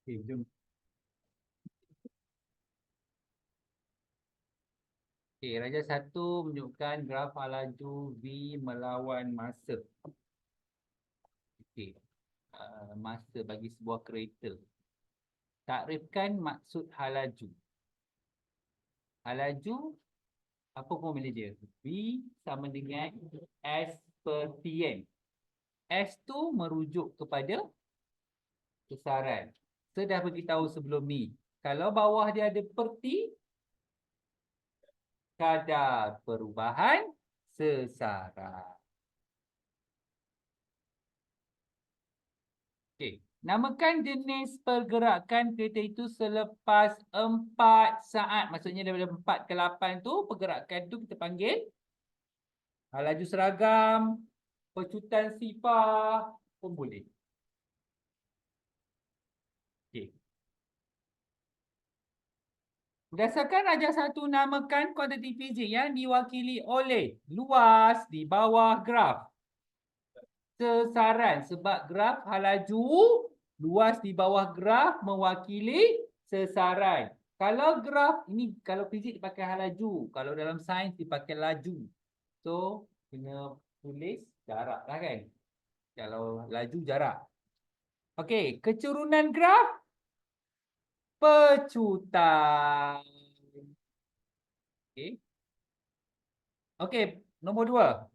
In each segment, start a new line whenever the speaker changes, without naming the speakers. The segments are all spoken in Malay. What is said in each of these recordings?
Okey, jom. Okey, Raja 1 menunjukkan graf laju V melawan masa. Okey. Masa bagi sebuah kereta. Takrifkan maksud hal laju. Hal laju, apa formula dia? V sama dengan S per Tn. S tu merujuk kepada kesaran. Saya dah beritahu sebelum ni. Kalau bawah dia ada per T, kadar perubahan sesaran. Okey. Namakan jenis pergerakan kereta itu selepas 4 saat. Maksudnya daripada 4 ke 8 tu, pergerakan tu kita panggil laju seragam, pecutan sifar pun boleh. Okey. Berdasarkan Raja 1, namakan kuantiti fizik yang diwakili oleh luas di bawah graf. Sesaran, sebab graf hal laju, luas di bawah graf mewakili sesaran. Kalau graf, ini kalau fizik dipakai hal laju, kalau dalam sains dipakai laju. So, kena tulis jarak lah kan. Kalau laju jarak. Okey, kecurunan graf, pecutan. Okey. Okey, nombor 2.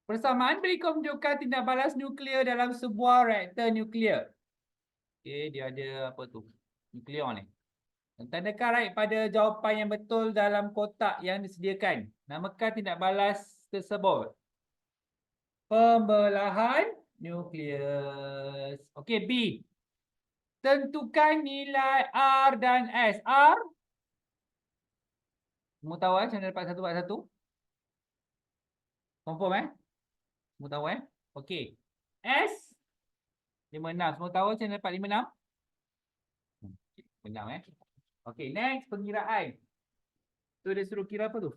Persamaan berikut menunjukkan tindak balas nuklear dalam sebuah reaktor nuklear. Okey, dia ada apa tu? Nuklear ni. Tandakan right pada jawapan yang betul dalam kotak yang disediakan. Namakan tindak balas tersebut. Pembelahan nukleus. Okey, B. Tentukan nilai R dan S. R. Semua tahu macam mana dapat 1/1? Confirm Semua tahu Okey. S. 56. Semua tahu macam mana dapat 56? 56 Okey, next pengiraan. So dia suruh kira apa tu?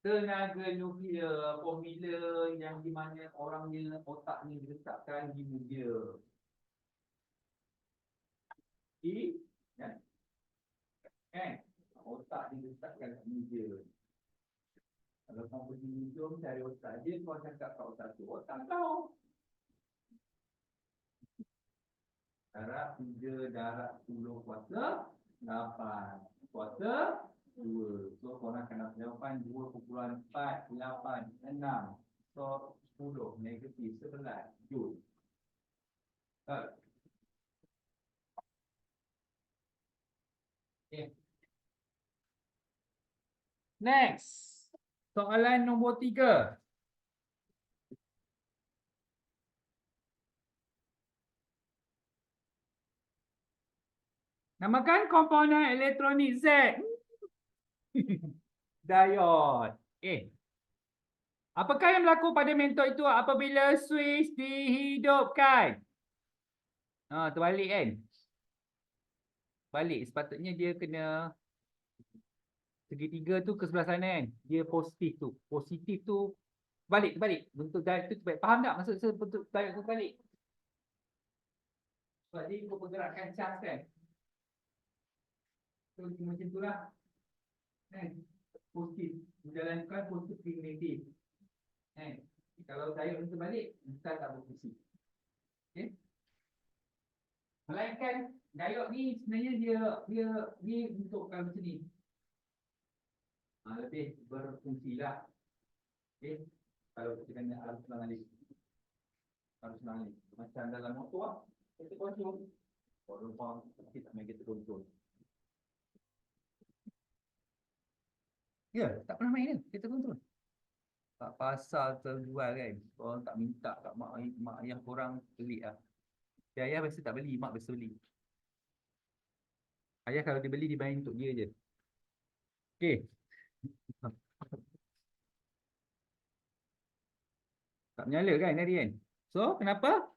Tenaga nuklear, formula yang di mana orangnya, otaknya diletakkan di media. Otak diletakkan di media. Kalau kau pergi museum cari otak dia, kau cakap kat otak tu, otak kau. Darab 3, darab 10 kuasa 8. Kuasa 2. So korang akan dapat jawapan 2.486. So 10 negatif 11 Joule. Okay. Next. Soalan nombor 3. Namakan komponen elektronik Z. Diode. Apakah yang berlaku pada mentor itu apabila switch dihidupkan? Terbalik kan? Balik. Sepatutnya dia kena segitiga tu ke sebelah sana kan? Dia positif tu. Positif tu terbalik. Bentuk diode tu terbalik. Faham tak maksud saya bentuk diode tu terbalik? Sebab dia ikut pergerakan charge kan? So macam tu lah. Positif. Menjalankan positif ke negatif. Kalau diode tu terbalik, kita tak berfungsi. Okay? Melainkan diode ni sebenarnya dia untukkan macam ni. Lebih berfungsi lah. Okay? Kalau kita kena arus langit. Macam dalam motor, kita kontrol. Kalau kita tak main kita kontrol. Ya, tak pernah main kan? Kita kontrol. Tak pasal terjual kan? Orang tak minta kat mak ayah korang beli lah. Ayah biasa tak beli, mak biasa beli. Ayah kalau dia beli, dia main untuk dia je. Okay. Tak menyala kan tadi kan? So, kenapa?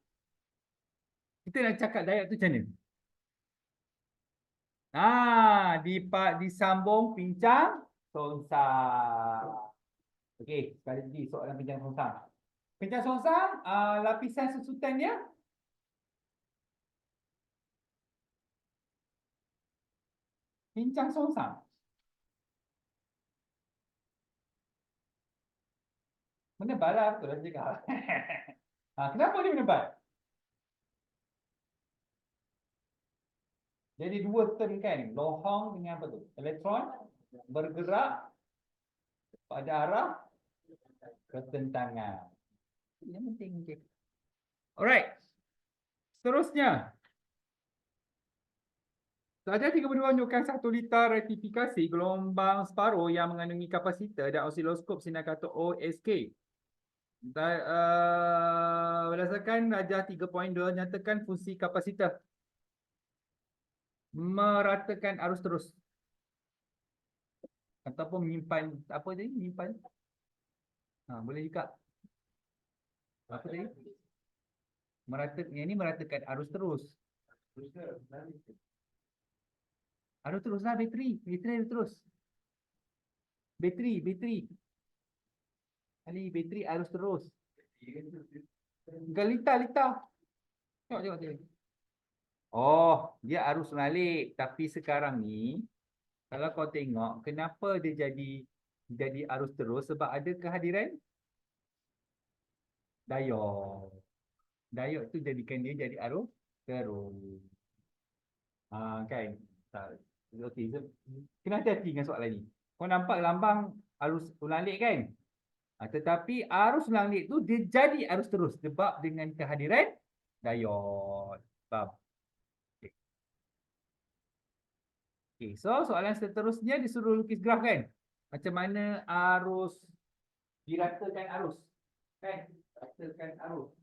Kita nak cakap diode tu macam mana? Disambung pincang songsang. Okey, sekali lagi soalan pincang songsang. Pincang songsang, lapisan susutan dia Pincang songsang. Menebal lah, betul lah cakap. Kenapa dia menebal? Jadi dua term kan, lohong dengan apa tu? Elektron bergerak pada arah ketentangan. Yang penting. Okay. Alright. Seterusnya. Saja 32 menunjukkan 1 liter rektifikasi gelombang separuh yang mengandungi kapasitor dan osiloskop sinar katul OSK. Berdasarkan rajah 3.2 nyatakan fungsi kapasitor meratakan arus terus ataupun menyimpan apa tadi? Menyimpan. Boleh juga. Apa tadi? Yang ini meratakan arus terus. Arus terus lah bateri. Bateri arus terus. Bateri. Ali bateri arus terus. Lita. Tengok. Oh, dia arus mengalir. Tapi sekarang ni, kalau kau tengok, kenapa dia jadi arus terus? Sebab ada kehadiran diod. Diod tu jadikan dia jadi arus terus. Kan? Okey, kena hati-hati dengan soalan ni. Kau nampak lambang arus ulang-alik kan? Tetapi arus ulang-alik tu dia jadi arus terus sebab dengan kehadiran diod. Faham? Okay, so soalan seterusnya disuruh lukis graf kan? Macam mana arus diratakan arus? Kan? Ratakan arus.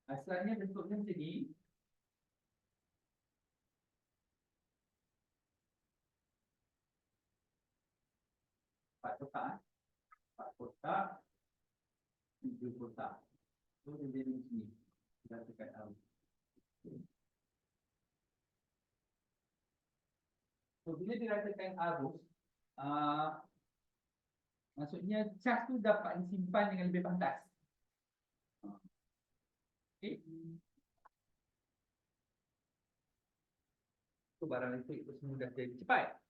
Asalnya bentuknya macam ni. Empat kotak. 7 kotak. So dia jadi macam ni. Ratakan arus. So bila diratakan arus, maksudnya cas tu dapat disimpan dengan lebih pantas. Okey. So barang listrik itu semudah jadi cepat.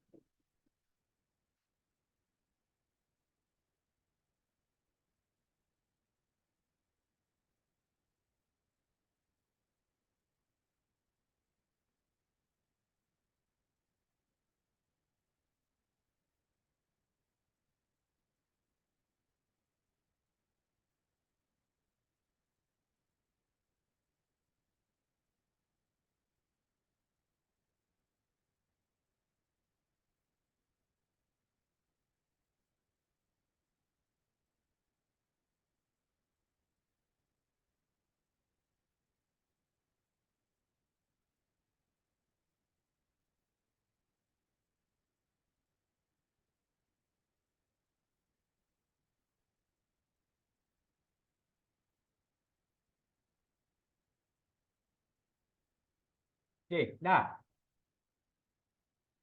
Okey, dah.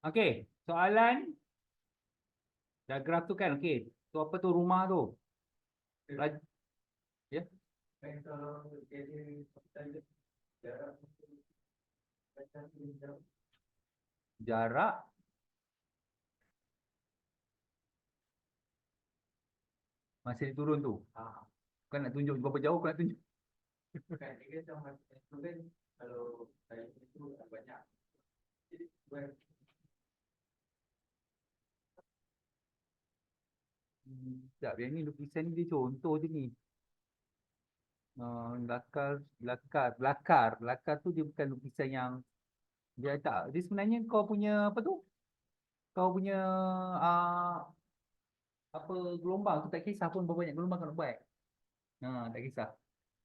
Okey, soalan dah graf tu kan. Okey, tu apa tu rumah tu? Ya. Jarak masa dia turun tu. Kau nak tunjuk berapa jauh kau nak tunjuk? Kan dia macam tu kan, kalau saya itu banyak. Sekejap, yang ni lukisan ni dia contoh je ni. Lakar tu dia bukan lukisan yang dia tak. Dia sebenarnya kau punya apa tu? Kau punya apa gelombang tu tak kisah pun berapa banyak gelombang kau nak buat. Tak kisah.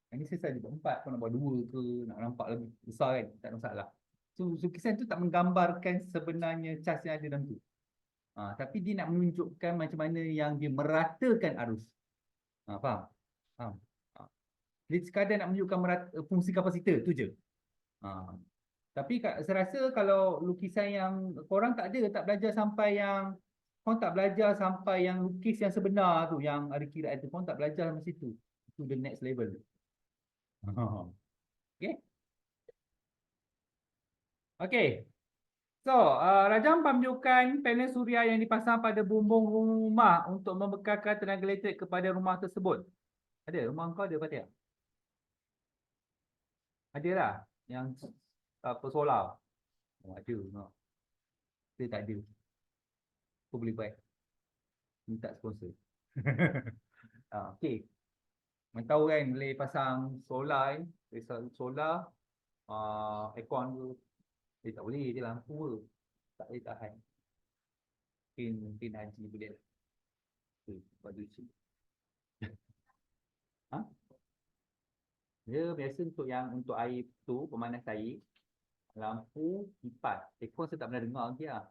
Ini saya buat 4, kau nak buat 2 ke, nak nampak lebih besar kan, tak ada masalah. So lukisan tu tak menggambarkan sebenarnya cas yang ada dalam tu. Tapi dia nak menunjukkan macam mana yang dia meratakan arus. Faham? Faham? Dia sekadar nak menunjukkan fungsi kapasitor tu je. Tapi saya rasa kalau lukisan yang korang tak belajar sampai yang korang tak belajar sampai yang lukis yang sebenar tu, yang ada kiraan tu, korang tak belajar sampai situ. Itu the next level. Okay? Okey. So, Rajam menunjukkan panel suria yang dipasang pada bumbung rumah untuk membekalkan tenaga elektrik kepada rumah tersebut. Ada? Rumah kau ada Fatia? Ada lah. Yang apa solar. Oh, ada. No. Dia tak ada. Kau boleh buat. Minta sponsor. Okey. Mana tahu kan boleh pasang solar kan. Pasang solar. Aircon tu. Dia tak boleh. Dia lampu ke. Tak boleh tahan. Mungkin Haji boleh. Okay, baju cik. Ha? Dia biasa untuk air tu, pemanas air, lampu, kipas. Aircon saya tak pernah dengar lagi lah.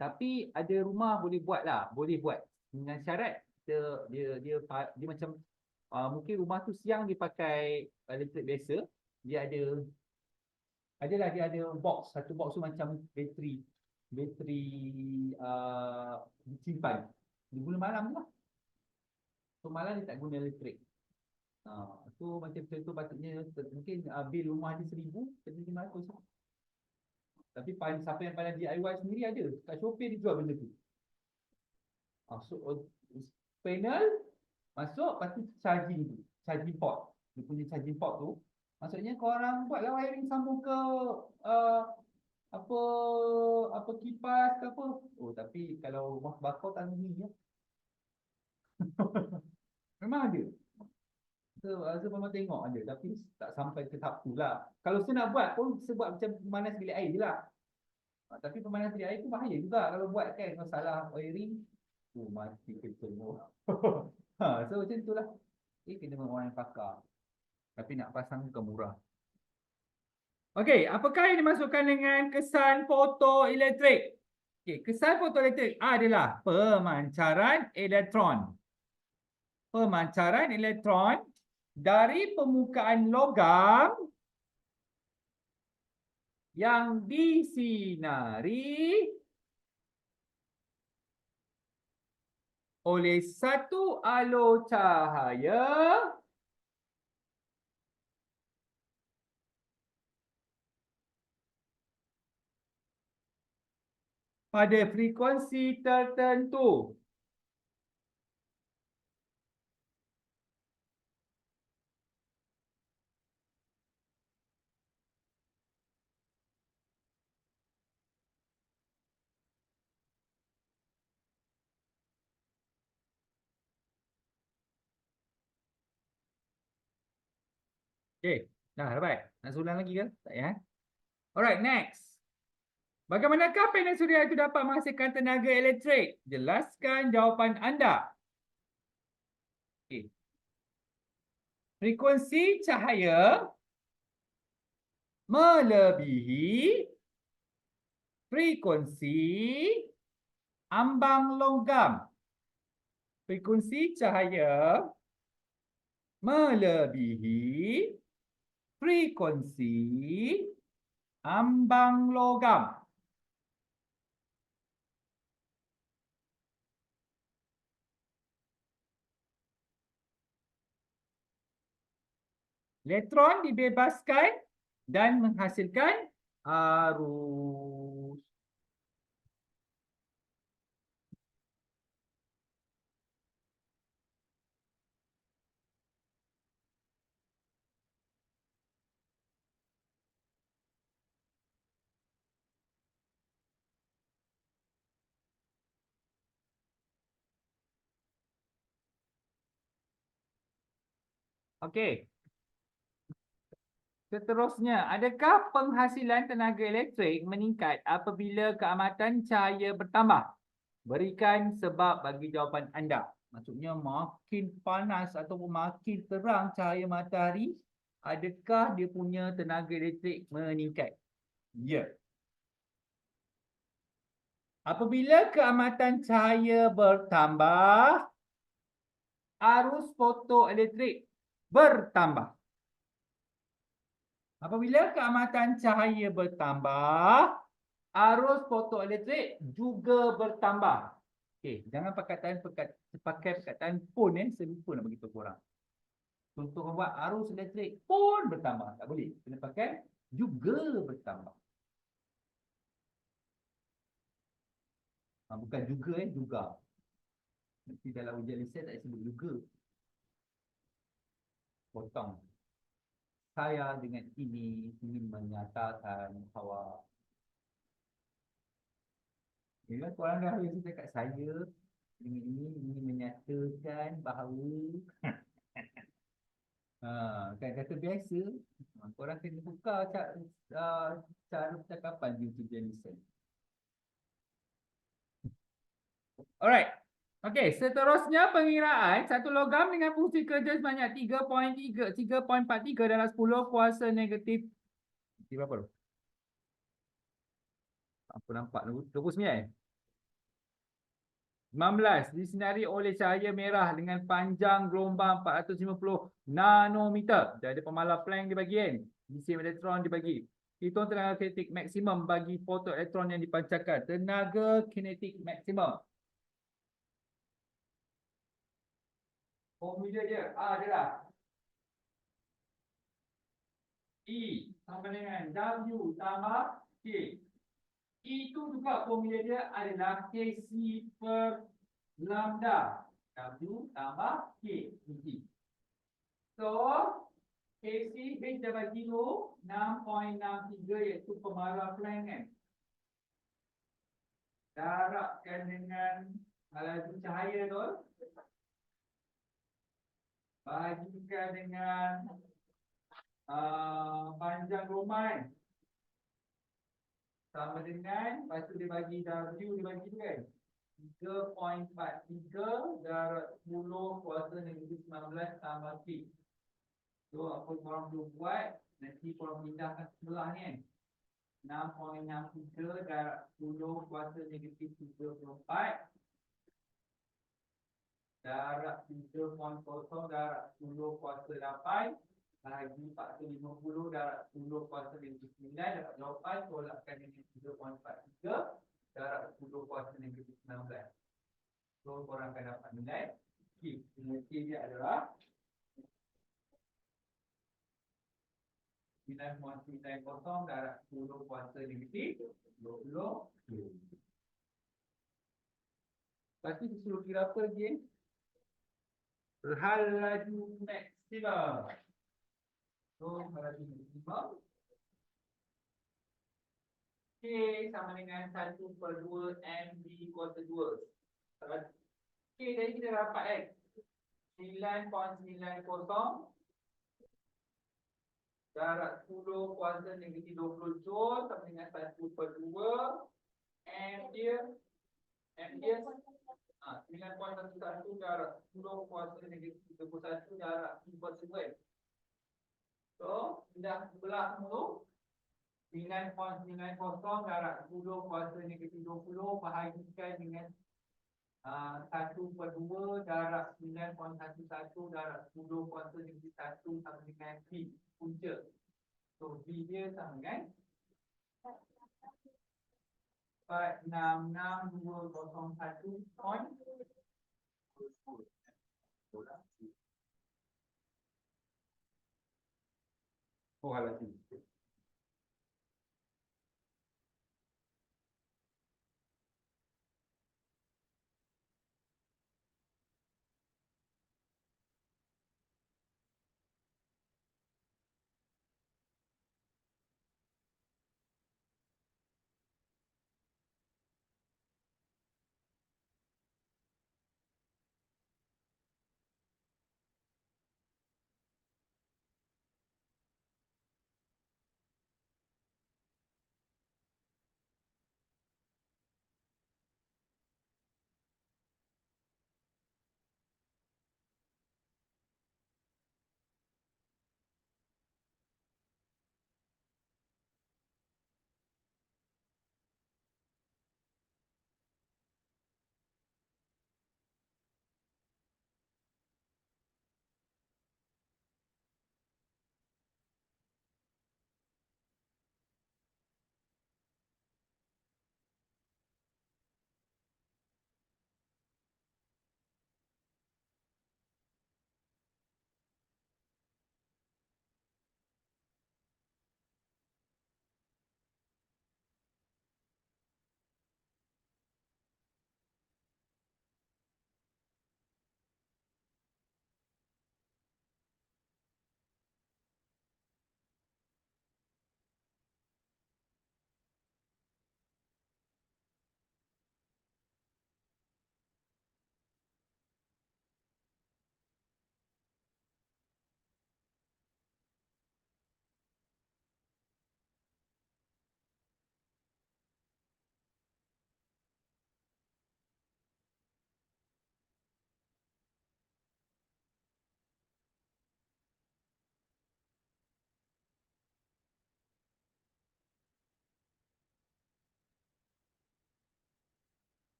Tapi ada rumah boleh buat lah, boleh buat. Dengan syarat dia macam mungkin rumah tu siang dia pakai elektrik biasa, dia dia ada box, satu box tu macam bateri disimpan. Dia guna malam tu lah. So malam dia tak guna elektrik. Tu macam tu patutnya mungkin bil rumah dia 1,000 jadi 500 lah. Tapi siapa yang pandai DIY sendiri ada. Kat Shopee dia jual benda tu. So, panel masuk, lepas tu charging port. Dia punya charging port tu. Maksudnya korang buatlah wiring sambung ke uh, apa apa kipas ke apa. Oh, tapi kalau rumah bakar tanggi ya. Memang ada. So memang tengok ada tapi tak sampai ke tahap tu lah. Kalau saya nak buat pun saya buat macam pemanas bilik air je lah. Tapi pemanas bilik air tu bahaya juga kalau buat kan. Kalau salah wiring, mati ke semua. So macam tu lah. Kena dengan orang yang pakar. Tapi nak pasang bukan murah. Okey, apakah yang dimasukkan dengan kesan fotoelektrik? Okey, kesan fotoelektrik adalah pemancaran elektron. Pemancaran elektron dari permukaan logam yang disinari oleh satu alur cahaya pada frekuensi tertentu. Okey, dah dapat. Nak ulang lagi ke? Tak ya? Alright, next. Bagaimanakah panel suria itu dapat menghasilkan tenaga elektrik? Jelaskan jawapan anda. Okay. Frekuensi cahaya melebihi frekuensi ambang logam. Frekuensi cahaya melebihi frekuensi ambang logam. Elektron dibebaskan dan menghasilkan arus. Okey. Seterusnya, adakah penghasilan tenaga elektrik meningkat apabila keamatan cahaya bertambah? Berikan sebab bagi jawapan anda. Maksudnya makin panas ataupun makin terang cahaya matahari, adakah dia punya tenaga elektrik meningkat? Ya. Apabila keamatan cahaya bertambah, arus fotoelektrik bertambah. Apabila keamatan cahaya bertambah, arus fotoelektrik juga bertambah. Okey, jangan pakai perkataan pun saya lupa nak bagi tahu korang. Untuk membuat arus elektrik pun bertambah. Tak boleh. Kena pakai juga bertambah. Bukan juga juga. Nanti dalam ujian lisan tak sebut juga. Potong. Saya dengan ini ingin menyatakan bahawa bila korang dah habis cakap saya dengan ini ingin menyatakan bahawa kan kata biasa korang kena buka cara percakapan di ujian lisan. Alright. Okey, seterusnya pengiraan satu logam dengan fungsi kerja sebanyak 3.43 dalam 10 kuasa negatif. Berapa tu? Apa nampak tu? 29. 19 disinari oleh cahaya merah dengan panjang gelombang 450 nanometer. Dia ada pemalar Planck dibagi kan. Isi elektron dibagi. Hitung tenaga kinetik maksimum bagi fotoelektron yang dipancarkan. Tenaga kinetik maksimum. Formula dia. Dia lah. E sama dengan W tambah K. Itu juga formula dia adalah Kc per lambda. W tambah K. So, Kc H dah bagi tu 6.63 iaitu pemalar Planck kan. Darabkan dengan laju cahaya tu. Bagikan dengan panjang gelombang sama dengan, lepas tu dia bagi W dia bagi tu kan 3.43 darab 10 kuasa negatif 19 tambah K. So apa korang perlu buat, nanti korang pindahkan sebelah ni kan 6.63 darab 10 kuasa negatif 34 darab 3.0 darab 10 kuasa 8 bagi 450 darab 10 kuasa negatif 9 dapat jawapan tolakkan dengan 3.43 darab 10 kuasa negatif 19. So korang akan dapat nilai Q. Nilai dia adalah 9.90 darab 10 kuasa negatif 20. Lepas tu disuruh kira apa lagi? Hal laju maksimum. So, laju maksimum K sama dengan 1/2 MV kuasa 2. K tadi kita dapat kan 9.90 darab 10 kuasa negatif 20 joule sama dengan 1/2 ampere 9.11 darab 10 kuasa negatif 31 darab 3/2. So, dah sebelah semua 9.90 darab 10 kuasa negatif 20 bahagikan dengan 1/2 darab 9.11 darab 10 kuasa negatif 1 sama dengan V punca. So, V dia sama dengan 466,201. Oh, halah tu.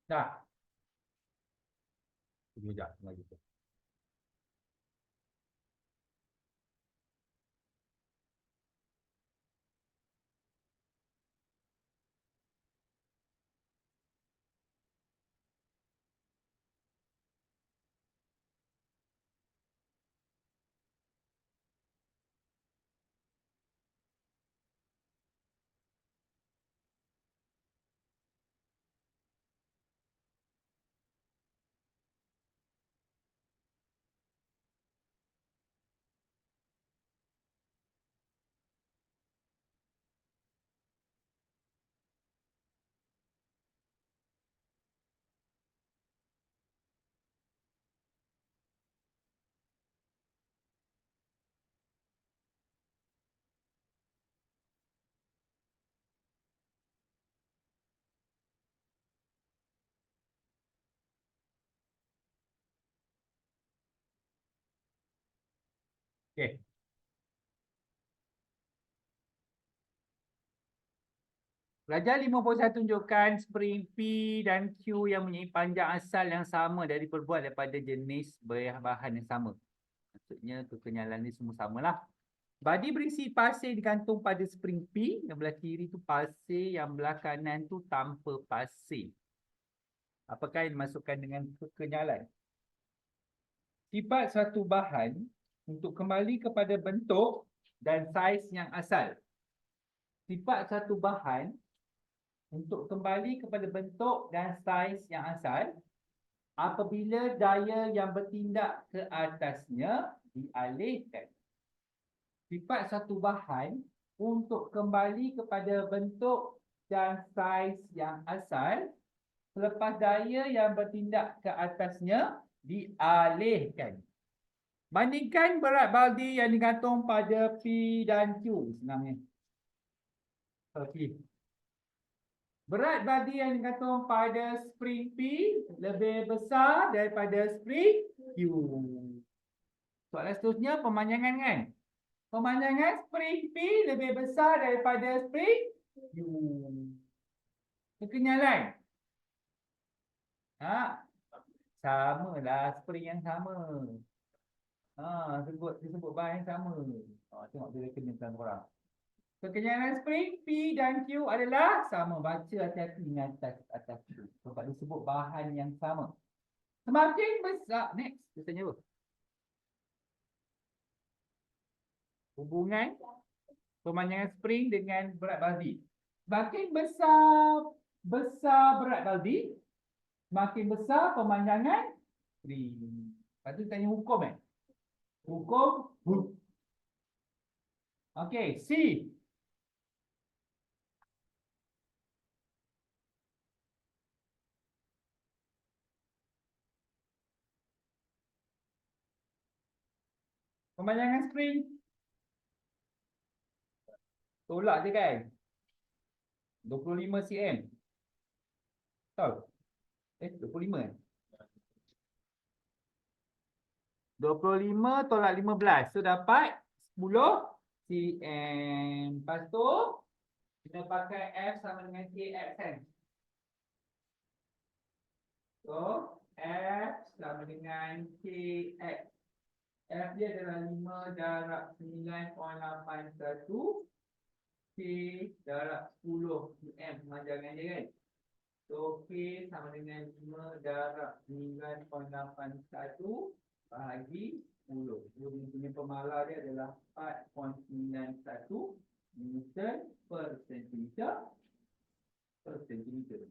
Dah. Tunggu sekejap lagi. Okey. Pelajar 51 tunjukkan spring P dan Q yang mempunyai panjang asal yang sama dari perbuat daripada jenis bahan yang sama. Maksudnya kekenyalan ni semua samalah. Badi berisi pasir digantung pada spring P. Yang belah kiri tu pasir, yang belah kanan tu tanpa pasir. Apakah yang dimasukkan dengan kekenyalan? Sifat suatu bahan untuk kembali kepada bentuk dan saiz yang asal. Sifat satu bahan untuk kembali kepada bentuk dan saiz yang asal apabila daya yang bertindak ke atasnya dialihkan. Sifat satu bahan untuk kembali kepada bentuk dan saiz yang asal selepas daya yang bertindak ke atasnya dialihkan. Bandingkan berat baldi yang digantung pada P dan Q sebenarnya. Okey. Berat baldi yang digantung pada spring P lebih besar daripada spring Q. Soalan seterusnya pemanjangan kan? Pemanjangan spring P lebih besar daripada spring Q. Kekenyalan. Samalah spring yang sama. Disebut bahan yang sama. Tengok dia rekening korang. Kekenyalan spring P dan Q adalah sama. Baca hati-hati ni atas tu. Sebab disebut bahan yang sama. Semakin besar. Next. Dia tanya apa? Hubungan pemanjangan spring dengan berat baldi. Semakin besar berat baldi, semakin besar pemanjangan spring. Lepas tu tanya hukum Hukum. Okey, C. Pemanjangan spring. Tolak je kan? 25 cm. Tahu? 25 25 tolak 15. So dapat 10 cm. Lepas tu kita pakai F sama dengan KX kan? So F sama dengan KX. F dia adalah 5 darab 9.81 K darab 10 cm pemanjangan dia kan. So K sama dengan 5 darab 9.81 bahagi 10. So dia punya pemala dia adalah 4.91 Newton per sentimeter per sentimeter.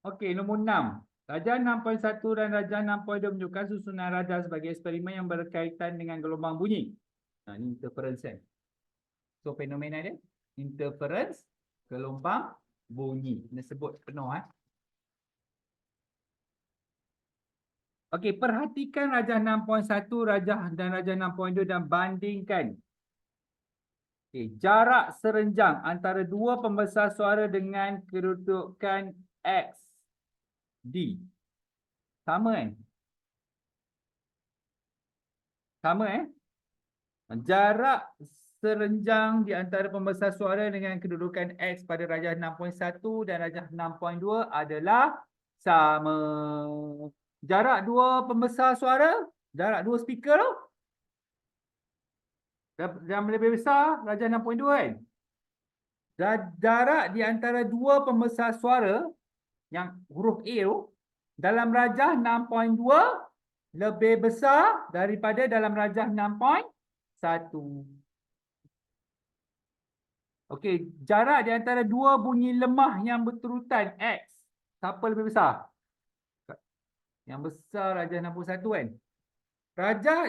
Okey, nombor 6. Rajah 6.1 dan rajah 6.2 menunjukkan susunan rajah sebagai eksperimen yang berkaitan dengan gelombang bunyi. Ini interference kan. So fenomena dia interference gelombang bunyi. Kena sebut penuh. Okey, perhatikan rajah 6.1, rajah dan rajah 6.2 dan bandingkan. Okey, jarak serenjang antara dua pembesar suara dengan kedudukan X, D. Sama kan? Sama Jarak serenjang di antara pembesar suara dengan kedudukan X pada rajah 6.1 dan rajah 6.2 adalah sama. Jarak dua pembesar suara, jarak dua speaker tu, yang lebih besar rajah 6.2 kan? Jarak di antara dua pembesar suara yang huruf A tu dalam rajah 6.2 lebih besar daripada dalam rajah 6.1. Okey, jarak di antara dua bunyi lemah yang berturutan X. Siapa lebih besar? Yang besar rajah 61 kan?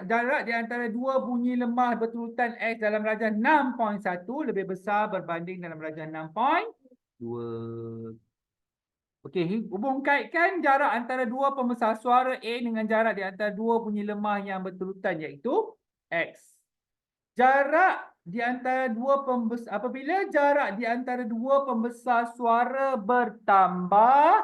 Jarak di antara dua bunyi lemah berturutan X dalam rajah 6.1 lebih besar berbanding dalam rajah 6.2. Okey, hubung kaitkan jarak antara dua pembesar suara A dengan jarak di antara dua bunyi lemah yang berturutan iaitu X. Jarak di antara dua pembesar, apabila jarak di antara dua pembesar suara bertambah,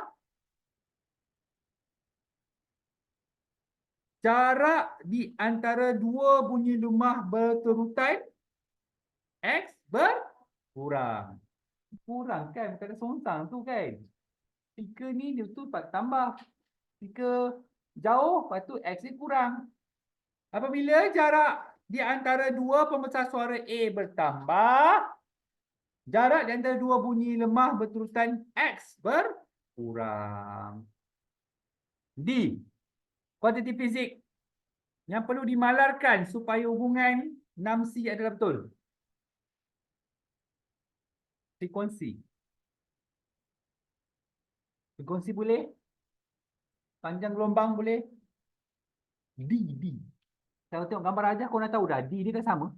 jarak di antara dua bunyi lemah berturutan X berkurang. Kurang kan? Bukan songsang tu kan? Tiga ni dia tu tambah. Tiga jauh, lepas tu X ni kurang. Apabila jarak di antara dua pembesar suara A bertambah, jarak di antara dua bunyi lemah berturutan X berkurang. D. Kuantiti fizik yang perlu dimalarkan supaya hubungan 6C adalah betul. Frekuensi. Frekuensi boleh. Panjang gelombang boleh. D. Kalau tengok gambar rajah, kau nak tahu dah. D dia kan sama.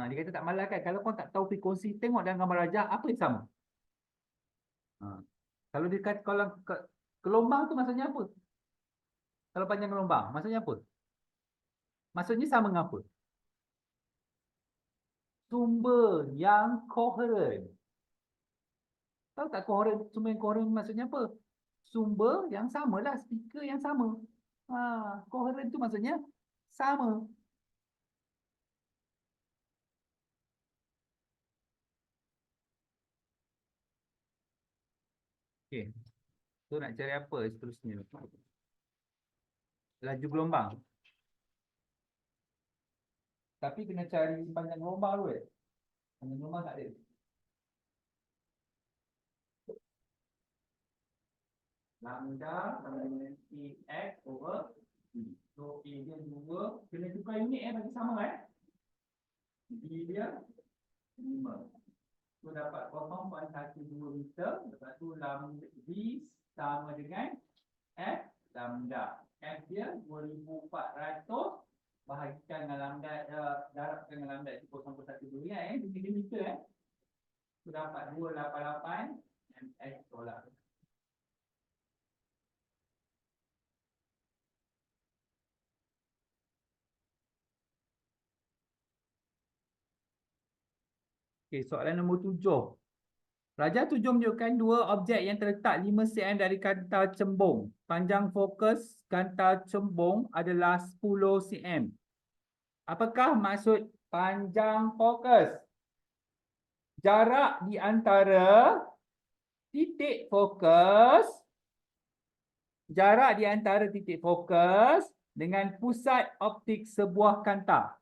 Dia kata tak malarkan. Kalau kau tak tahu frekuensi, tengok dalam gambar rajah, apa yang sama? Kalau dia kata, kalau gelombang tu maksudnya apa? Kalau panjang gelombang, maksudnya apa? Maksudnya sama dengan apa? Sumber yang koheren. Tahu tak koheren, sumber yang koheren maksudnya apa? Sumber yang sama lah, speaker yang sama. Koheren tu maksudnya sama. Okey. So nak cari apa seterusnya? Laju gelombang. Tapi kena cari panjang gelombang dulu Panjang gelombang tak ada. Lambda sama dengan X over B. So A dia 2. Kena tukar unit bagi sama B dia 5. So dapat 0.12 meter. Lepas tu lambda B sama dengan F lambda. F dia 2400 bahagikan dengan lambda, darabkan dengan lambda itu 0.12 meter So dapat 288 ms dolar. Okey, soalan nombor 7. Rajah 7 menunjukkan dua objek yang terletak 5 cm dari kanta cembung. Panjang fokus kanta cembung adalah 10 cm. Apakah maksud panjang fokus? Jarak di antara titik fokus, jarak di antara titik fokus dengan pusat optik sebuah kanta.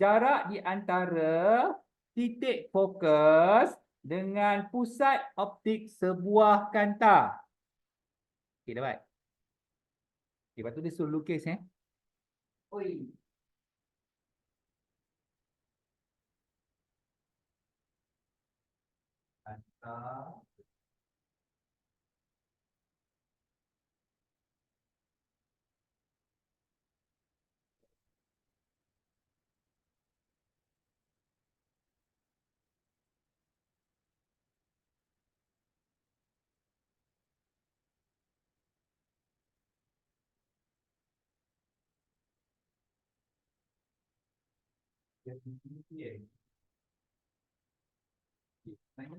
Jarak di antara titik fokus dengan pusat optik sebuah kanta. Okey, dapat. Okey, lepas tu dia suruh lukis Oi. Kanta. Maknanya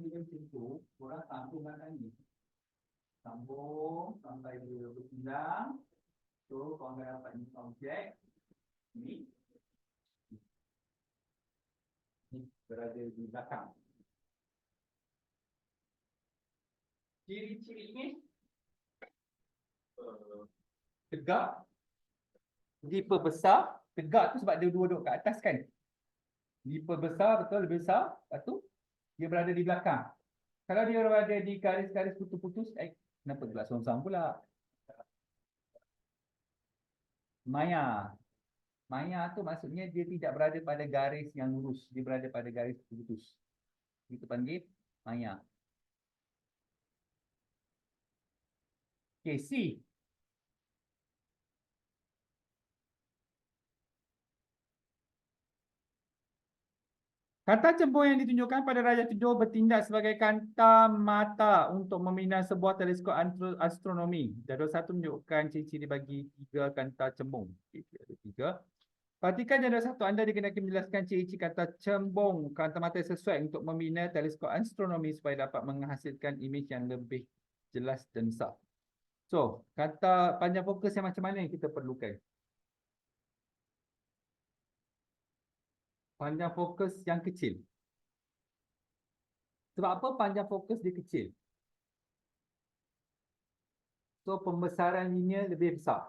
dia macam tu, korang sambungkan ni. Sambung sampai dia berkilang. So, korang akan dapat ni objek. Ni. Ni berada di belakang. Ciri-ciri ni tegak, diperbesar. Tegak tu sebab dia dua-dua kat atas kan. Diperbesar, betul, lebih besar. Lepas tu, dia berada di belakang. Kalau dia berada di garis-garis putus-putus, kenapa pula sorang-sorang pula? Maya. Maya tu maksudnya dia tidak berada pada garis yang lurus. Dia berada pada garis putus. Itu panggil maya. Okay, C. Kata cembung yang ditunjukkan pada Raja Tujuh bertindak sebagai kanta mata untuk membina sebuah teleskop astronomi. Jadual 1 menunjukkan ciri-ciri bagi 3 kanta cembung. Okay, ada 3. Perhatikan jadual 1, anda dikenakan menjelaskan ciri-ciri kata cembung kanta mata sesuai untuk membina teleskop astronomi supaya dapat menghasilkan imej yang lebih jelas dan besar. So, kata panjang fokus yang macam mana yang kita perlukan? Panjang fokus yang kecil. Sebab apa panjang fokus dia kecil? So, pembesaran linear lebih besar.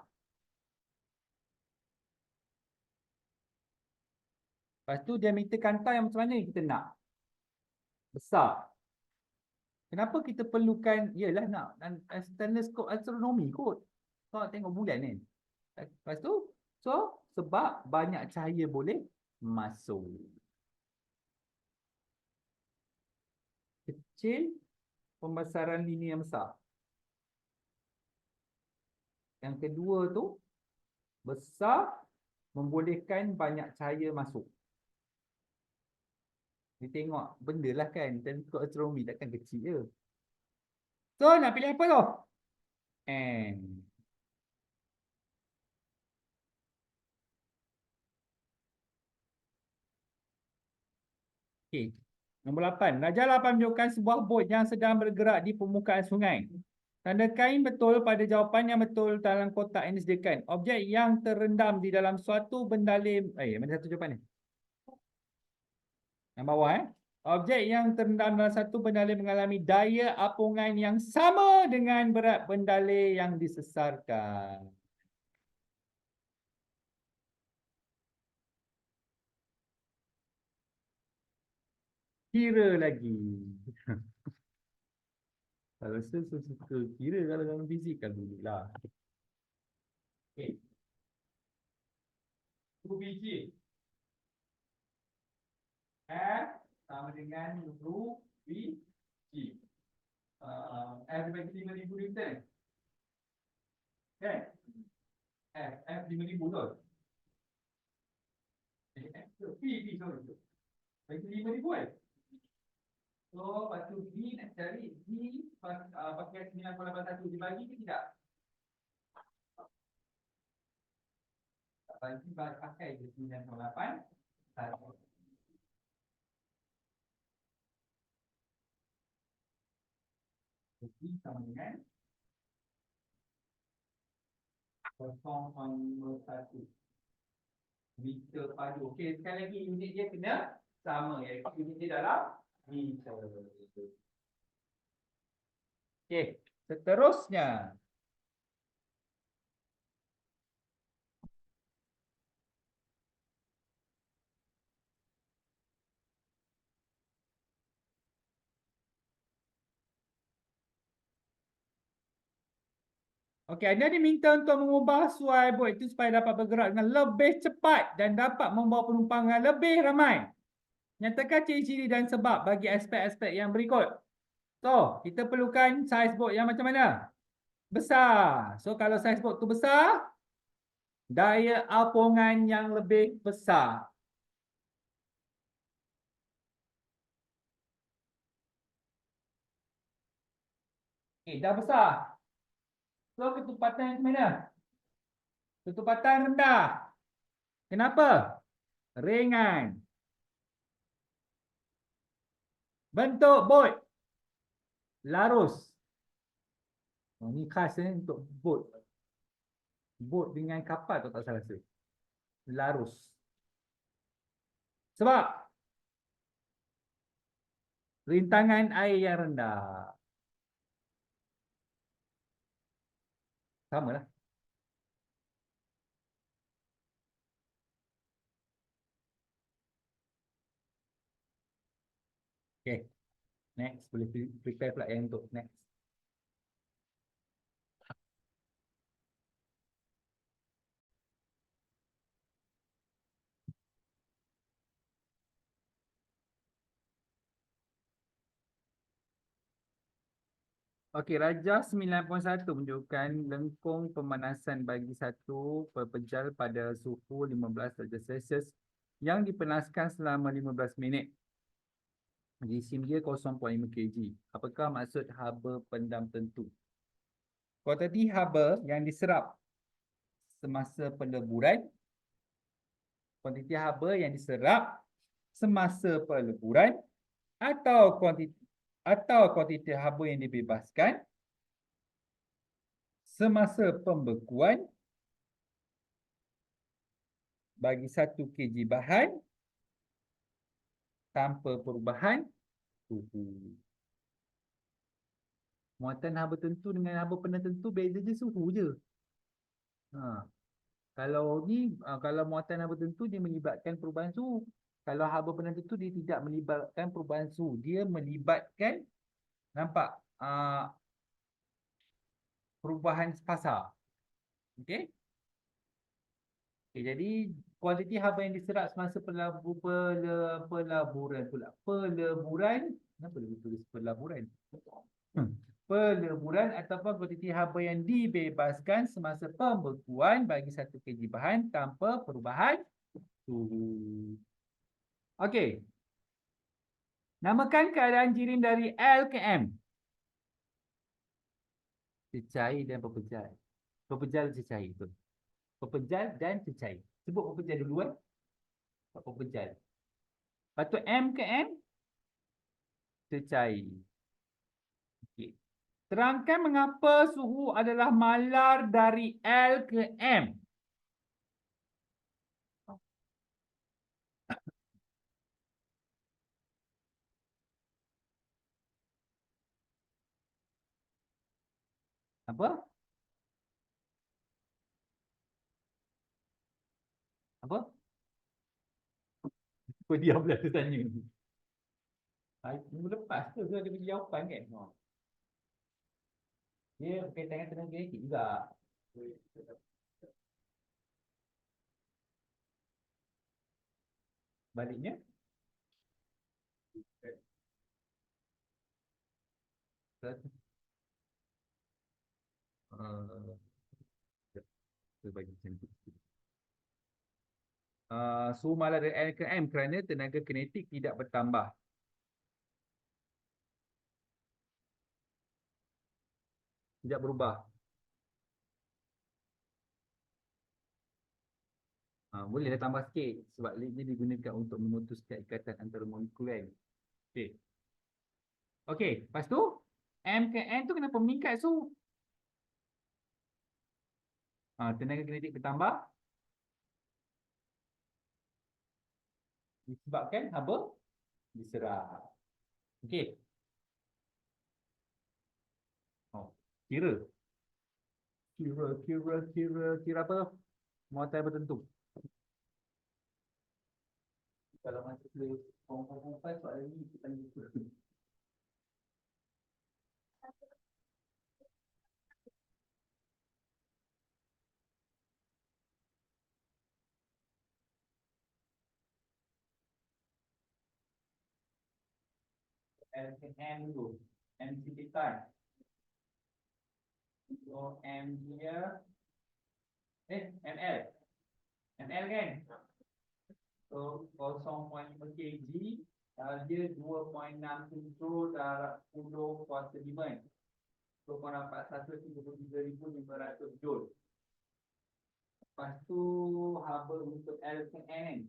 Lepas tu, diameter kanta yang macam mana yang kita nak? Besar. Kenapa kita perlukan, ialah nak teleskop astronomi kot. Kau nak tengok bulan kan? Lepas tu, so, sebab banyak cahaya boleh masuk. Kecil, pembesaran linear yang besar. Yang kedua tu, besar, membolehkan banyak cahaya masuk. Dia tengok benda lah kan. Teleskop astronomi takkan kecil je. So, nak pilih apa tu? N. Okay. Nombor 8. Raja 8 menunjukkan sebuah bot yang sedang bergerak di permukaan sungai. Tandakan betul pada jawapan yang betul dalam kotak yang disediakan. Objek yang terendam di dalam suatu bendalim. Mana satu jawapan ni? Yang bawah Objek yang terendam dalam satu bendalim mengalami daya apungan yang sama dengan berat bendalim yang disesarkan. Kira lagi. Kalau suka kira kalau dalam fizikal dulu lah. Okay. 2 biji. F sama dengan ru biji. F dibagi 5,000 Newton. Okay. F 5,000 betul. P, sorry. Bagi 5,000 kan? So, lepas tu B nak cari B pakai 981 dibagi ke tidak? Tak bagi, pakai je 981. B sama dengan 0.51 meter padu. Okey, sekali lagi unit dia kena sama, iaitu unit dia dalam meter. Okey, seterusnya. Okey, anda diminta untuk mengubah suai bot itu supaya dapat bergerak dengan lebih cepat dan dapat membawa penumpang yang lebih ramai. Nyatakan ciri-ciri dan sebab bagi aspek-aspek yang berikut. So, kita perlukan saiz bot yang macam mana? Besar. So, kalau saiz bot tu besar, daya apungan yang lebih besar. Dah besar. So, ketepatan mana? Ketepatan rendah. Kenapa? Ringan. Bentuk bot. Larus. Oh, ni khas untuk bot. Bot dengan kapal tu tak salah saya. Larus. Sebab rintangan air yang rendah. Sama lah. Okay. Next. Boleh prepare pula yang untuk next. Okey, Rajah 9.1 menunjukkan lengkung pemanasan bagi satu pepejal pada suhu 15 darjah Celsius yang dipanaskan selama 15 minit. Jisim dia 0.5 kg. Apakah maksud haba pendam tentu? Kuantiti haba yang diserap semasa peleburan, kuantiti haba yang diserap semasa peleburan atau kuantiti haba yang dibebaskan semasa pembekuan bagi 1 kg bahan tanpa perubahan suhu. Muatan haba tentu dengan haba pendam tentu beza je suhu je. Kalau kalau muatan haba tentu dia melibatkan perubahan suhu. Kalau haba pendam tentu dia tidak melibatkan perubahan suhu. Dia melibatkan, nampak, perubahan fasa. Okey? Okay, jadi kuantiti haba yang diserap semasa pelaburan pula. Peleburan, kenapa lebih tulis pelaburan? Peleburan ataupun kuantiti haba yang dibebaskan semasa pembekuan bagi 1 kg bahan tanpa perubahan suhu. Okey. Namakan keadaan jirim dari L ke M. Cecair dan pepejal. Pepejal cecair tu. Pepejal dan cecair. Sebut pepejal dulu kan. Pepejal. Lepas tu M ke M. Cecair. Okey. Terangkan mengapa suhu adalah malar dari L ke M. Apa? Apa? Kau diam pula tu tanya. Minggu lepas tu dia bagi jawapan kan. Dia berkaitan dengan tenaga elektrik juga. Baliknya. Kita bagi cantik sikit. Suhu malar dari L ke M kerana tenaga kinetik tidak bertambah. Tidak berubah. Bolehlah tambah sikit sebab link ni digunakan untuk memutuskan ikatan antara molekul. Okey. Okey, lepas tu M ke N tu kenapa meningkat suhu? Tenaga kinetik bertambah disebabkan haba diserap. Okey. Kira. Kira apa? Muatan bertentu. Kalau masuk ke form 5 soalan ni kita tanya. M dulu. M tipikan. So M dia ML. ML kan? So 0.5 kg dia 2.67 darab 10 kuasa 5. So kau dapat 133,500 joule. Lepas tu haba untuk L ke N.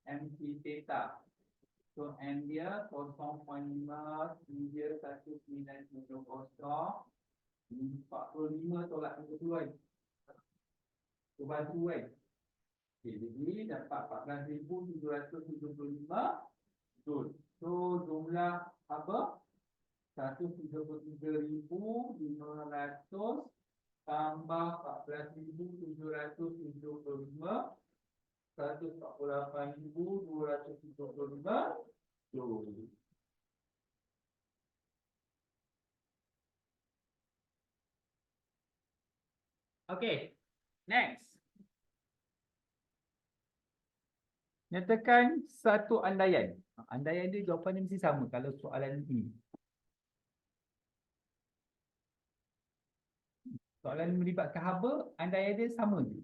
MT theta. So M dia 0.5, T dia 1970 kosong, 45 tolak 22 kan. So bantu kan. Okay, jadi dapat 14,775 joule. So jumlah apa? 133,500 tambah 14,775, 148,275 joule. Okay, next. Nyatakan satu andaian. Andaian dia jawapan dia mesti sama kalau soalan ini. Soalan melibatkan haba, andaian dia sama je.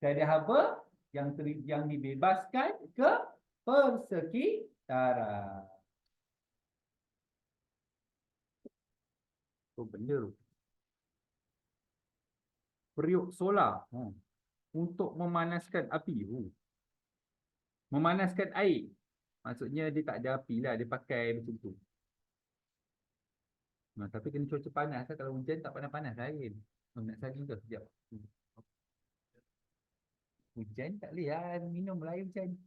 Tiada haba yang dibebaskan ke persekitaran. Oh, benda tu. Periuk solar untuk memanaskan api. Memanaskan air. Maksudnya dia tak ada api lah, dia pakai macam tu. Tapi kena cuaca panas lah. Kalau hujan tak panas-panas air. Nak saring ke? Sekejap. Hujan tak boleh lah. Minum lah air hujan.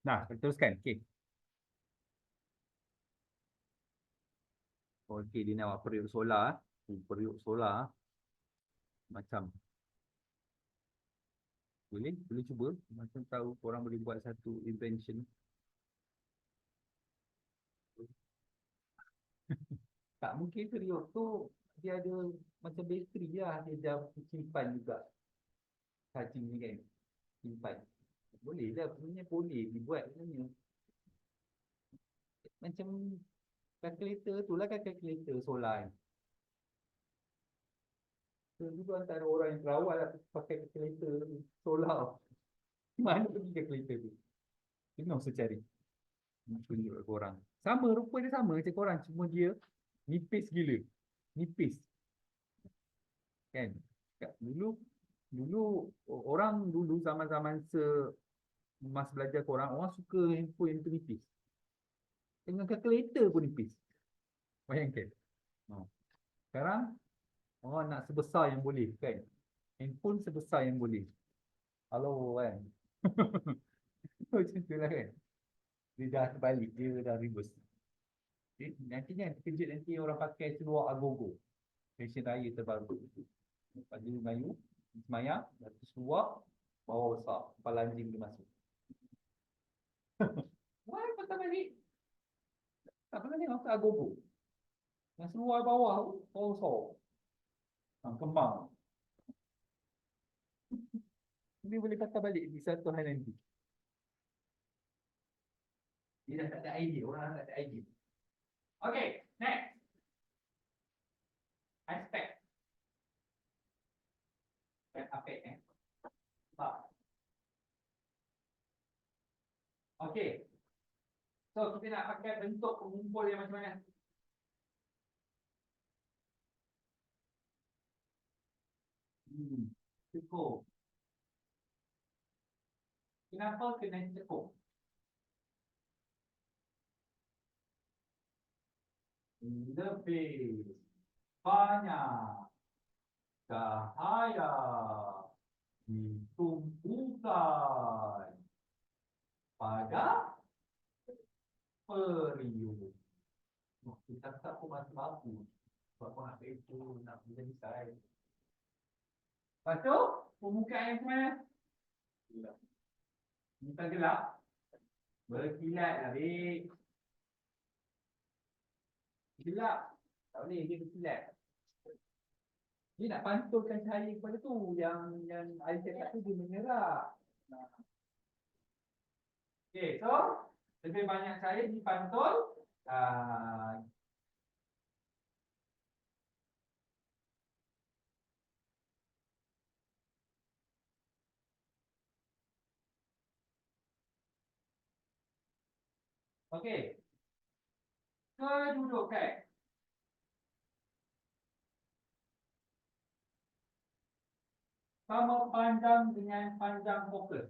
Nah, teruskan. Okey. Okey, dia nak buat periuk solar. Periuk solar. Macam. Boleh cuba. Macam tahu korang boleh buat satu invention. Tak mungkin periuk tu dia ada macam bateri lah. Dia dah simpan juga. Charging ni kan. Simpan. Boleh lah. Sebenarnya boleh dibuat sebenarnya. Macam kalkulator tu lah kan kalkulator solar ni. So, juga antara orang yang terawal lah pakai kalkulator solar. Mana pergi kalkulator tu? Kena usah cari. Tunjuk kat korang. Sama, rupa dia sama macam korang. Cuma dia nipis gila. Nipis. Kan? Dulu orang dulu zaman-zaman masa belajar korang, orang suka handphone yang nipis. Dengan kalkulator pun nipis. Bayangkan. Sekarang orang nak sebesar yang boleh kan. Handphone sebesar yang boleh. Halo kan. Macam tu lah kan. Dia dah terbalik. Dia dah reverse. Nanti kan terkejut nanti orang pakai seluar agogo. Fashion raya terbaru. Baju Melayu, semayang, lepas seluar, bawah besar. Kepala anjing dia masuk. Why patah balik? Tak pernah tengok ke agogo. Yang seluar bawah, bawah besar. Kembang. Ini boleh patah balik di satu hari nanti. Dia dah tak ada idea. Orang tak ada idea. Okay, next. Aspek. Aspek Okay. So, kita nak pakai bentuk pengumpul yang macam mana? Cukup. Kenapa kena cukup? Lebih. banyak cahaya ditumpukan pada periuk. Oh, kita tak pun masih bagus. Sebab aku nak itu, nak menjadi saya. Lepas tu, permukaan yang mana? Gelap. Bukan gelap. Berkilat lah, Bik. Gelap. Tak boleh, dia berkilat. Dia nak pantulkan cahaya kepada tu. Yang air cakap tu dia menyerak. Okay, so lebih banyak cahaya dipantul. Okey. Kedudukan. Sama panjang dengan panjang fokus.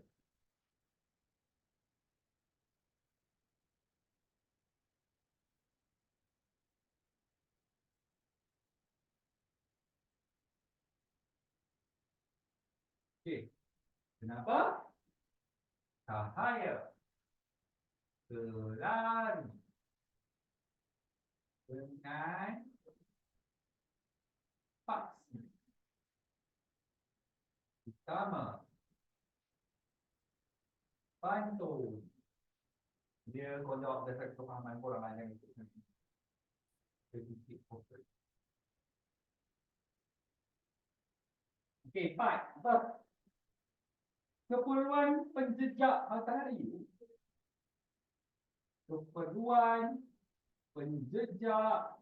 Okey. Kenapa? Cahaya berlari dengan faksi utama pantul. Dia kalau jawab berdasarkan kefahaman korang lah yang itu. Sedikit fokus. Okey, 4. Apa? Keperluan penjejak matahari. Keperluan penjejak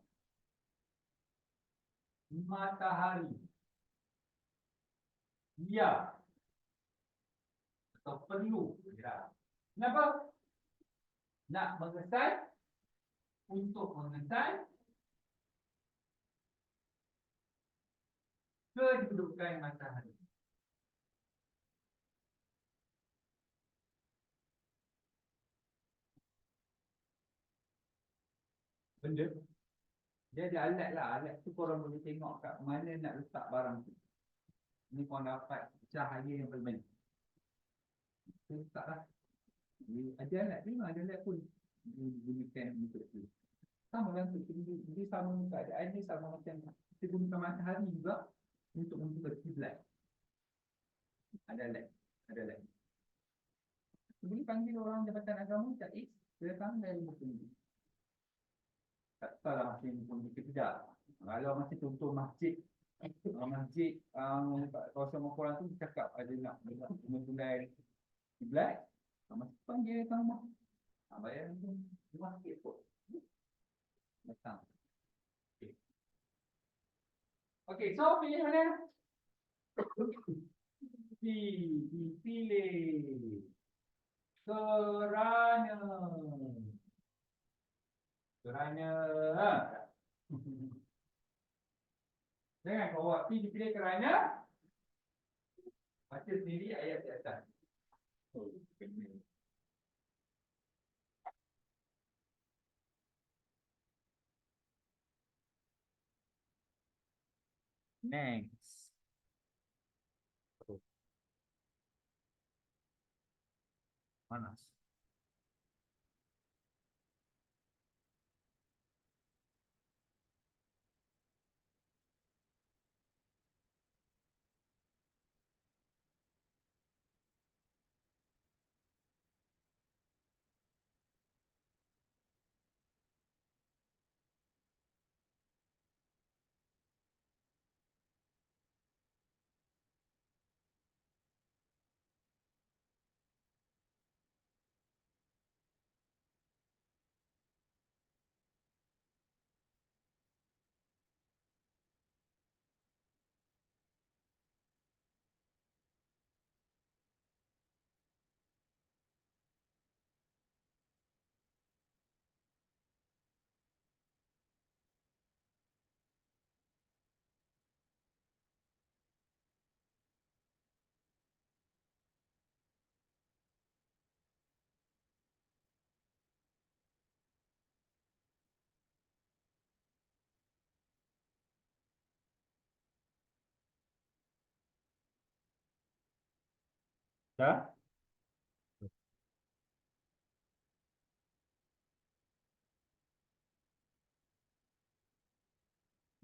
matahari. Ya. Atau perlu. Ya. Kenapa? Nak mengesan. Untuk mengesan. Kedudukan matahari. Benda. Dia ada alat lah. Alat tu korang boleh tengok kat mana nak letak barang tu. Ni korang dapat cahaya yang paling banyak. Letak lah. Ada alat tu, ada alat pun digunakan untuk tu. Sama lah tu. Dia sama keadaan dia sama macam kita gunakan matahari juga untuk menentukan kiblat. Ada alat. Ada alat. Boleh panggil orang Jabatan Agama tak datang dari buku ni. Tak tahu lah masih pun kita. Kalau masih contoh masjid, masjid kawasan Makoran tu cakap ada nak menundai kiblat, masih panggil datang rumah. Bayar rumah sikit kot. Datang. Okey. Okey, so pilih mana? Dipilih. Kerana jangan kau buat P dipilih kerana baca sendiri ayat di atas. Next. Panas. Dah?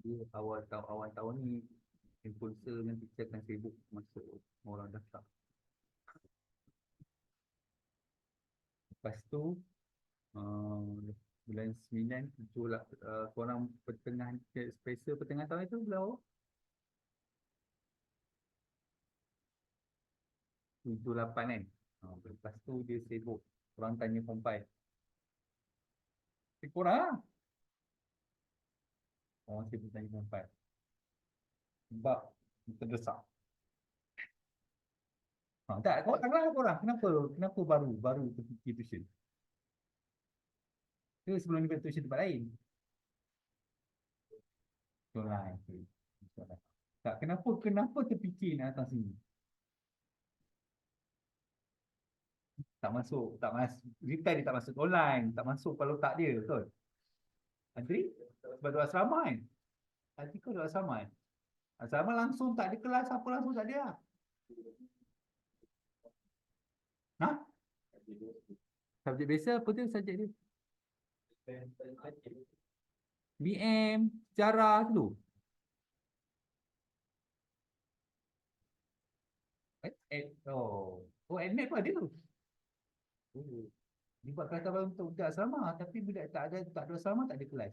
Dia awal tahun ni influencer dengan teacher akan sibuk masuk orang daftar. Lepas tu bulan 9 7 lah, korang pertengahan special pertengahan tahun itu bulan apa? 7 8 kan. Lepas tu dia sibuk. Korang tanya form 5. Korang lah. Orang sibuk tanya form 5. Sebab terdesak. Tak, korang lah korang. Kenapa baru terfikir tuition? Ke sebelum ni tuition tempat lain? Korang. Tak, kenapa terfikir nak datang sini? Tak masuk. Rita dia tak masuk online, tak masuk kalau tak dia, betul? Andri, sebab duduk asrama kan? Atika duduk asrama kan? Asrama langsung tak ada kelas, apa langsung tak ada lah. Ha? Subjek biasa apa tu subjek dia? BM, sejarah tu. Admit pun ada tu. Dia buat kelas baru untuk budak asrama, tapi budak tak ada asrama, tak ada kelas.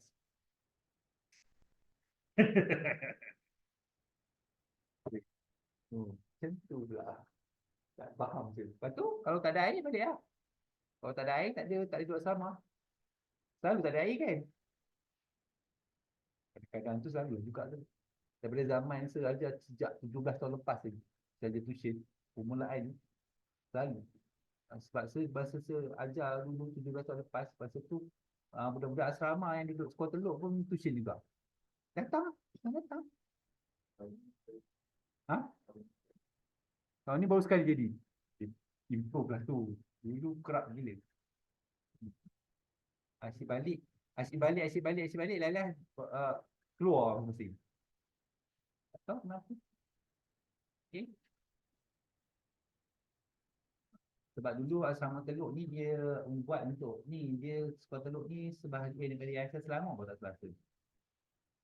Macam tu pula. Tak faham je. Lepas tu, kalau tak ada air, balik lah. Kalau tak ada air, tak ada duduk asrama. Selalu tak ada air kan? Kadang-kadang tu selalu juga tu. Daripada zaman saya ajar sejak 17 tahun lepas lagi. Saya ajar tuition, permulaan ni, selalu. Sebab saya ajar dulu 17 tahun lepas, lepas tu budak-budak asrama yang duduk sekolah Teluk pun tuition juga. Datang. Ha? Tahun ni baru sekali jadi. Improve lah tu. Dulu kerap gila. Asyik balik. Lalah keluar mesti. Tak tahu kenapa. Okay. Sebab dulu asrama Teluk ni dia buat untuk ni, dia sekolah Teluk ni sebahagian daripada Yayasan Selangor kalau tak salah.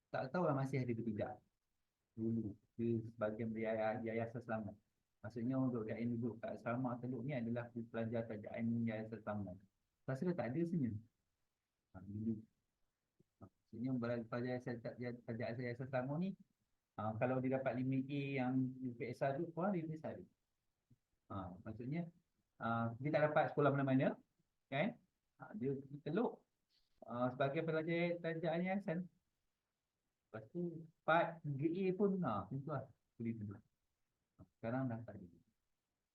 Tak tahu lah masih ada ke tidak. Dulu dia sebahagian dari Yayasan Selangor. Maksudnya untuk yang duduk kat asrama Teluk ni adalah pelajar kerajaan Yayasan Selangor. Rasa dah tak ada sebenarnya. Dulu. Maksudnya pelajar kerajaan Yayasan Selangor ni, kalau dia dapat 5A yang UPSR tu, korang dia bisa ada. Maksudnya dia tak dapat sekolah mana-mana kan, dia pergi Teluk sebagai pelajar kerajaan yayasan. Lepas tu part 3A pun itu lah boleh duduk. Sekarang dah tak ada.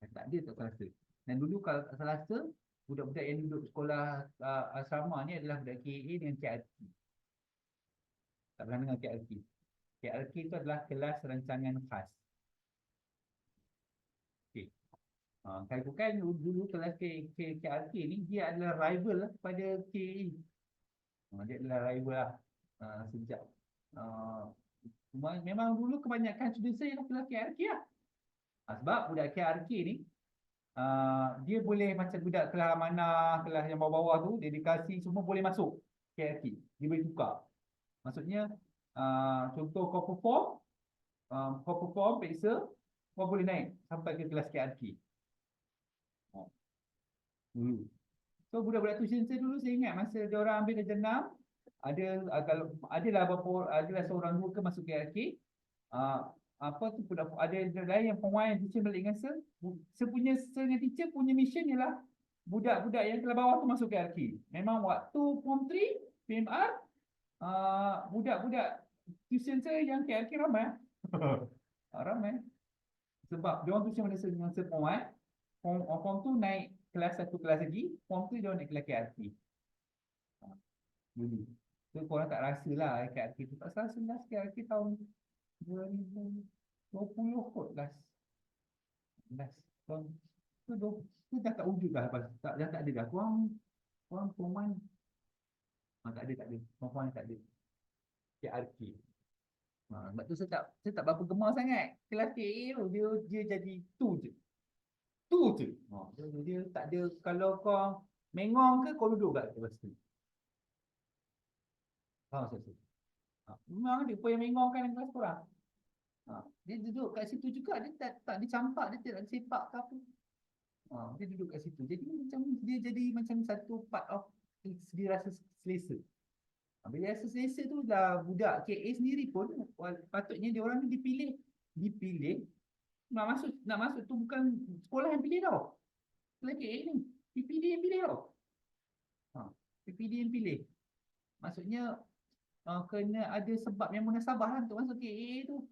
Tak ada tak Selasa. Dan dulu kalau tak Selasa, budak-budak yang duduk sekolah asrama ni adalah budak KA dengan KRT. Tak pernah dengar KRT. KRT itu adalah kelas rancangan khas. Okay. Kalau bukan dulu kelas KRT ni, dia adalah rival lah kepada KE. Dia adalah rival lah sejak memang dulu kebanyakan student saya adalah kelas KRT lah. Sebab budak KRT ni dia boleh macam budak kelas mana, kelas yang bawah-bawah tu, dedikasi semua boleh masuk KRT. Dia boleh tukar. Maksudnya contoh kau perform peksa, kau boleh naik sampai ke kelas KRT. Dulu. So budak-budak tuition saya dulu, saya ingat masa dia orang ambil darjah 6, kalau adalah seorang dua ke masuk KRT, apa tu ada lain yang form 1 yang teacher balik dengan dengan teacher punya mission ialah budak-budak yang kelas bawah tu masuk KRT. Memang waktu form 3 PMR, budak-budak tuition saya yang KRT ramai. Ramai. Sebab dia orang tuition masa form 1, form 2 naik kelas 1 kelas lagi, form 3 dia orang naik kelas KRT. Dulu. So korang tak rasa lah KRT tu. Tak salah sebenarnya KRT tahun 2020 kot last. Tahun tu dah tak wujud dah. Dah tak ada dah. Korang form 1 tak ada. Form 1 tak ada KRT. Sebab tu saya tak berapa gemar sangat kelas KA tu. Dia jadi tu je. Tu je. Dia tak ada, kalau kau mengong ke kau duduk kat kelas tu. Faham tak? Memang ada pun yang mengong kan dalam kelas korang. Dia duduk kat situ juga, dia tak dicampak, dia tak sepak ke apa. Dia duduk kat situ. Jadi macam dia jadi macam satu part of dia rasa selesa. Bila rasa selesa tu dah budak KA sendiri pun patutnya dia orang ni dipilih nak masuk tu bukan sekolah yang pilih tau. Sekolah KA ni dipilih yang pilih tau. Dipilih yang pilih. Maksudnya kena ada sebab yang munasabah lah untuk masuk KA tu.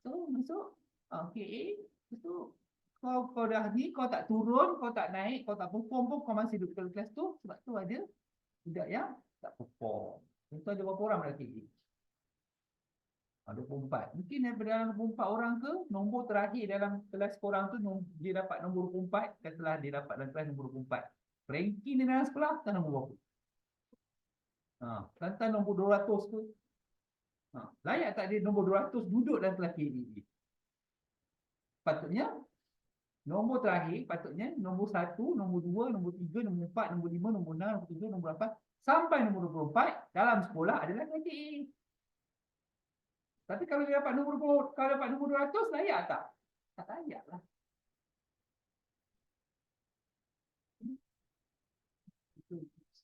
So masuk KA, lepas tu kau dah ni, kau tak turun, kau tak naik, kau tak perform pun, kau masih duduk dalam kelas tu. Sebab tu ada budak yang tak perform. Contoh ada berapa orang dalam KA? 24. Mungkin daripada dalam 24 orang ke, nombor terakhir dalam kelas korang tu dia dapat nombor 24 setelah dia dapat dalam kelas nombor 24. Ranking dia dalam sekolah tak nombor berapa? Tentang nombor 200 tu. Layak tak dia nombor 200 duduk dalam kelas KA? Patutnya nombor terakhir, patutnya nombor 1, nombor 2, nombor 3, nombor 4, nombor 5, nombor 6, nombor 7, nombor 8 sampai nombor 24 dalam sekolah adalah kelas KA. Tapi kalau dia dapat nombor 200, layak tak? Tak layak lah.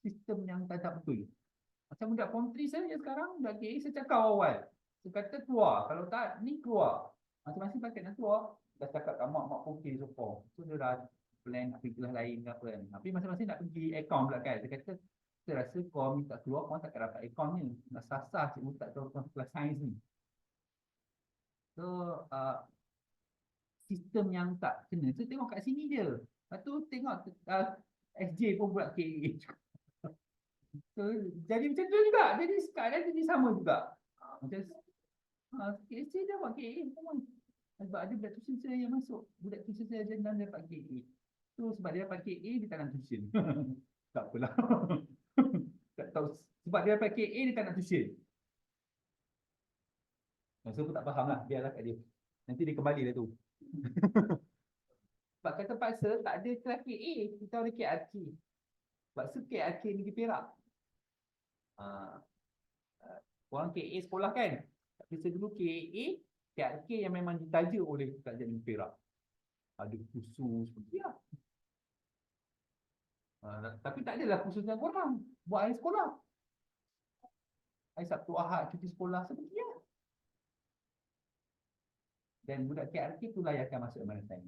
Sistem yang tak betul. Macam budak form 3 saja sekarang, budak KA saya cakap awal. Saya kata keluar. Kalau tak, ni keluar. Masing-masing paket nak keluar. Dah cakap kat mak pun okey support. So dia dah plan pergi kelas lain ke apa kan. Tapi masing-masing nak pergi account pula kan. Dia kata, saya rasa kau minta keluar, kau takkan dapat account ni. Nak sasar cikgu tak tahu kelas sains ni. So, sistem yang tak kena. So, tengok kat sini je. Lepas tu, tengok SJ pun buat KA. So, jadi macam tu juga. Jadi, sekarang jadi sama juga. Macam SJ dah buat KA pun. Sebab ada budak tuition saya yang masuk. Budak tuition saya dan dapat KA. So, sebab dia dapat KA, dia tak nak tuition. Tak apalah. Tak tahu. Sebab dia dapat KA, dia tak nak tuition. So, aku tak faham lah. Biarlah kat dia. Nanti dia kembali lah tu. Sebab kata paksa tak ada kelas KA, kita ada KRK. Sebab tu KRK Negeri Perak. Orang KA sekolah kan. Tapi sebelum KA, KRK yang memang ditaja oleh Kerajaan Negeri Perak. Ada khusus seperti lah. Tapi tak adalah khusus dengan korang. Buat hari sekolah. Hari Sabtu Ahad cuti sekolah seperti lah. Dan budak KRK tu layakkan masuk MNSM.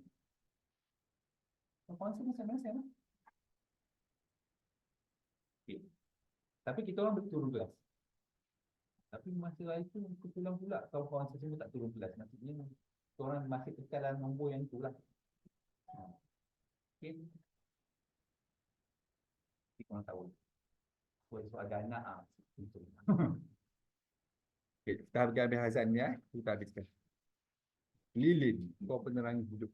Korang masuk MNSM lah. Okay. Tapi kita orang betul kelas. Tapi masa itu kepulang pula kawan-kawan saya semua tak turun kelas. Maksudnya orang masih kekal dalam nombor yang itulah. Okay. Jadi korang tahu. So ada anak betul. Okay, kita habiskan azan ya. Kita habiskan. Lilin, kau penerangi hidup.